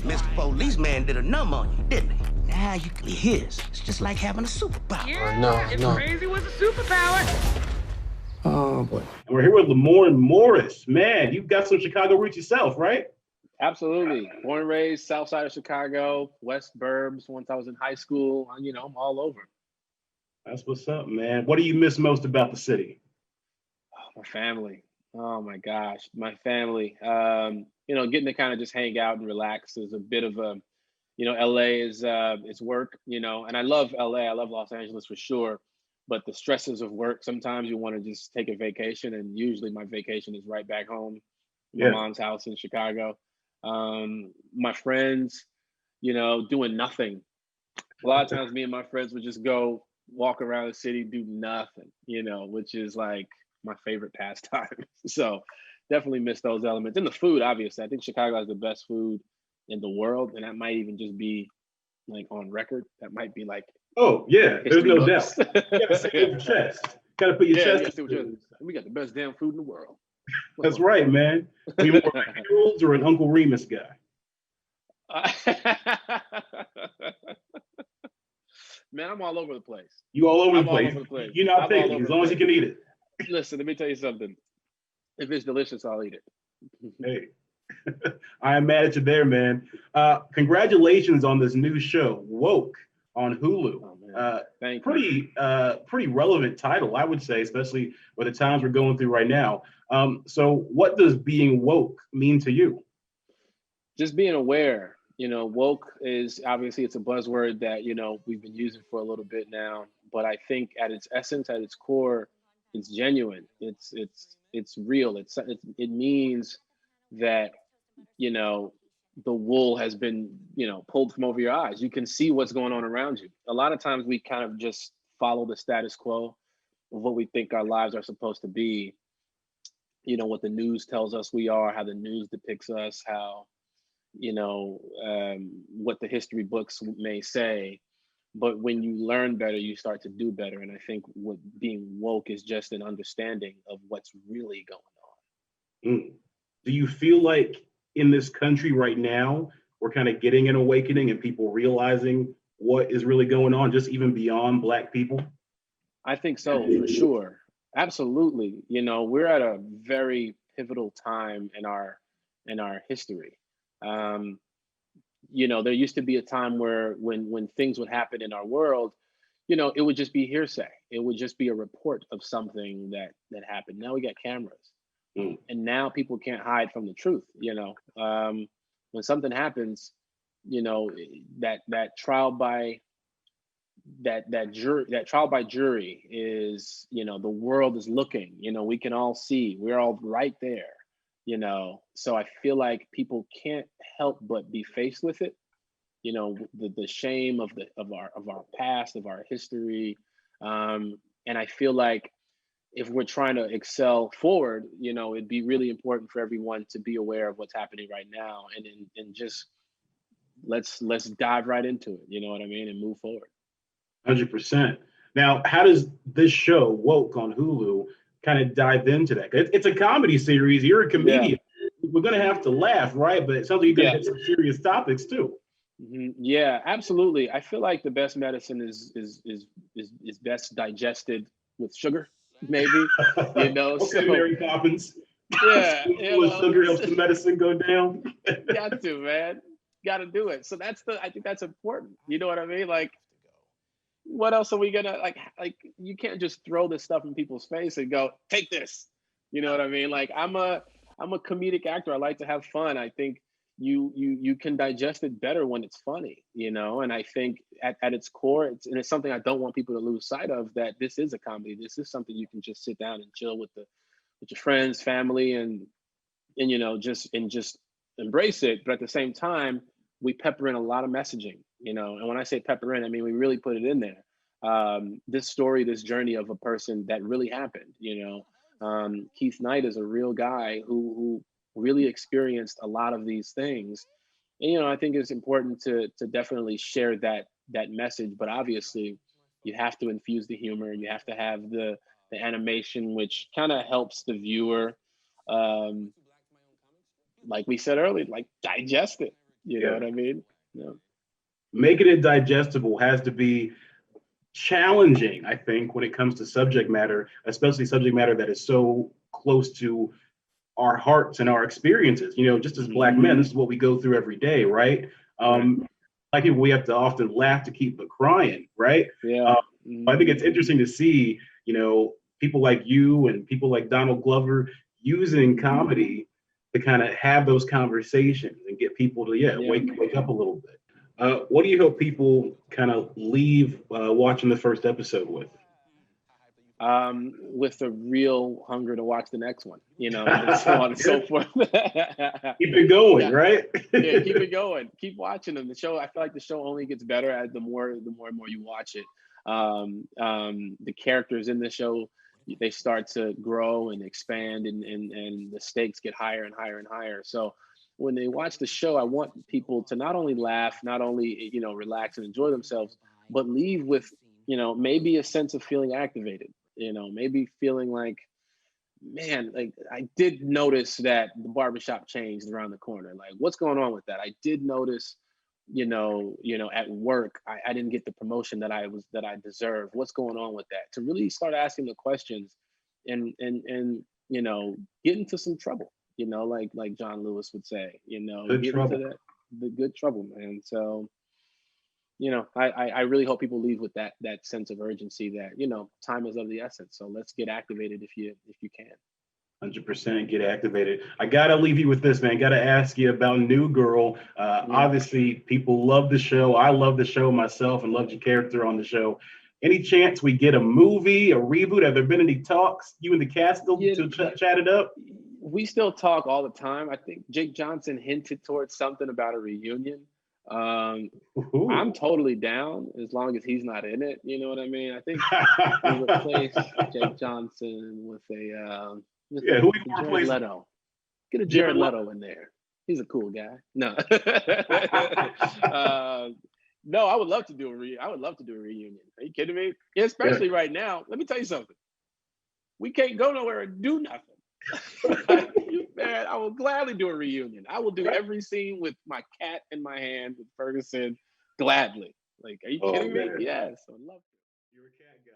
Mr. Policeman did a number on you, didn't he? Now you can be his. It's just like having a superpower. Yeah, if crazy was a superpower. Oh, boy. And we're here with Lamorne Morris. Man, you've got some Chicago roots yourself, right? Absolutely. Born and raised south side of Chicago, West Burbs. Once I was in high school, I'm all over. That's what's up, man. What do you miss most about the city? Oh, my family. Oh my gosh, my family. Getting to kind of just hang out and relax is a bit of a, LA is it's work, and I love LA. I love Los Angeles for sure. But the stresses of work, sometimes you want to just take a vacation, and usually my vacation is right back home, my mom's house in Chicago. My friends, doing nothing. A lot of times me and my friends would just go walk around the city, do nothing, which is like my favorite pastime. So definitely miss those elements. And the food, obviously. I think Chicago has the best food in the world, and that might even just be like on record. That might be like, oh yeah, there's no doubt. You gotta say it with your chest. Gotta put your chest. We got the best damn food in the world. That's right, man. Are you more McDonald's or an Uncle Remus guy? Man, I'm all over the place. You all over the All over the place. You're not picky as long as you can eat it. Listen, let me tell you something. If it's delicious, I'll eat it. Hey, I am mad at you there, man. Congratulations on this new show, Woke, on Hulu. Oh, Thank you. Pretty relevant title, I would say, especially with the times we're going through right now. So what does being woke mean to you? Just being aware. Woke is obviously, it's a buzzword that, we've been using for a little bit now, but I think at its essence, at its core, it's genuine. It's real. It means that, the wool has been, pulled from over your eyes. You can see what's going on around you. A lot of times we kind of just follow the status quo of what we think our lives are supposed to be. What the news tells us we are, how the news depicts us, how, what the history books may say. But when you learn better, you start to do better. And I think what being woke is just an understanding of what's really going on. Do you feel like in this country right now, we're kind of getting an awakening and people realizing what is really going on, just even beyond Black people? I think so, for sure. Absolutely. We're at a very pivotal time in our history. There used to be a time where when things would happen in our world, it would just be hearsay. It would just be a report of something that happened. Now we got cameras. And now people can't hide from the truth. When something happens, that trial by jury is, the world is looking. We can all see. We're all right there. So I feel like people can't help but be faced with it. The shame of our past, of our history, and I feel like if we're trying to excel forward, it'd be really important for everyone to be aware of what's happening right now, and just let's dive right into it. You know what I mean, and move forward. 100%. Now, how does this show Woke on Hulu kind of dive into that? It's a comedy series. You're a comedian. Yeah. We're gonna have to laugh, right? But it sounds like you're gonna hit some serious topics too. Mm-hmm. Yeah, absolutely. I feel like the best medicine is best digested with sugar. Maybe, Okay, so, Mary Poppins. Yeah, sugar helps the medicine go down. Got to, man. Got to do it. So I think that's important. You know what I mean? Like, what else are we gonna like? You can't just throw this stuff in people's face and go, take this. You know what I mean? Like, I'm a comedic actor. I like to have fun. I think you can digest it better when it's funny, and I think at its core, it's something I don't want people to lose sight of, that this is a comedy. This is something you can just sit down and chill with your friends, family, and just embrace it. But at the same time, we pepper in a lot of messaging, and when I say pepper in, I mean we really put it in there. This story, this journey of a person that really happened. Keith Knight is a real guy who really experienced a lot of these things. And, I think it's important to definitely share that message, but obviously you have to infuse the humor, you have to have the animation, which kind of helps the viewer, like we said earlier, like digest it, You know what I mean? Yeah. Making it digestible has to be challenging, I think, when it comes to subject matter, especially subject matter that is so close to our hearts and our experiences. Just as Black men, this is what we go through every day, right? Like people, we have to often laugh to keep but crying, right? Yeah. I think it's interesting to see, people like you and people like Donald Glover using comedy to kind of have those conversations and get people to wake up a little bit. What do you hope people kind of leave watching the first episode with? With a real hunger to watch the next one, and so on and so forth. Keep it going, right? Yeah, keep it going. Keep watching them. The show, I feel like the show only gets better as the more and more you watch it. The characters in the show, they start to grow and expand, and the stakes get higher and higher and higher. So when they watch the show, I want people to not only laugh, not only relax and enjoy themselves, but leave with maybe a sense of feeling activated. Maybe feeling like, man, like I did notice that the barbershop changed around the corner. Like, what's going on with that? I did notice, at work, I didn't get the promotion that I deserved. What's going on with that? To really start asking the questions and get into some trouble, like John Lewis would say, Good get trouble. into the good trouble, man. So I really hope people leave with that sense of urgency that, time is of the essence. So let's get activated if you can. 100% get activated. I got to leave you with this, man. Got to ask you about New Girl. Obviously, people love the show. I love the show myself and loved your character on the show. Any chance we get a movie, a reboot? Have there been any talks, you and the cast still to chat it up? We still talk all the time. I think Jake Johnson hinted towards something about a reunion. I'm totally down as long as he's not in it. You know what I mean? I think we'll replace Jake Johnson with who we replace? Leto. Get a Jared Leto in there. He's a cool guy. No, no, I would love to do a reunion. Are you kidding me? Especially right now. Let me tell you something. We can't go nowhere and do nothing. Man, I will gladly do a reunion. I will do every scene with my cat in my hand with Ferguson gladly. Like, are you kidding me? Yes, I love it. You're a cat guy.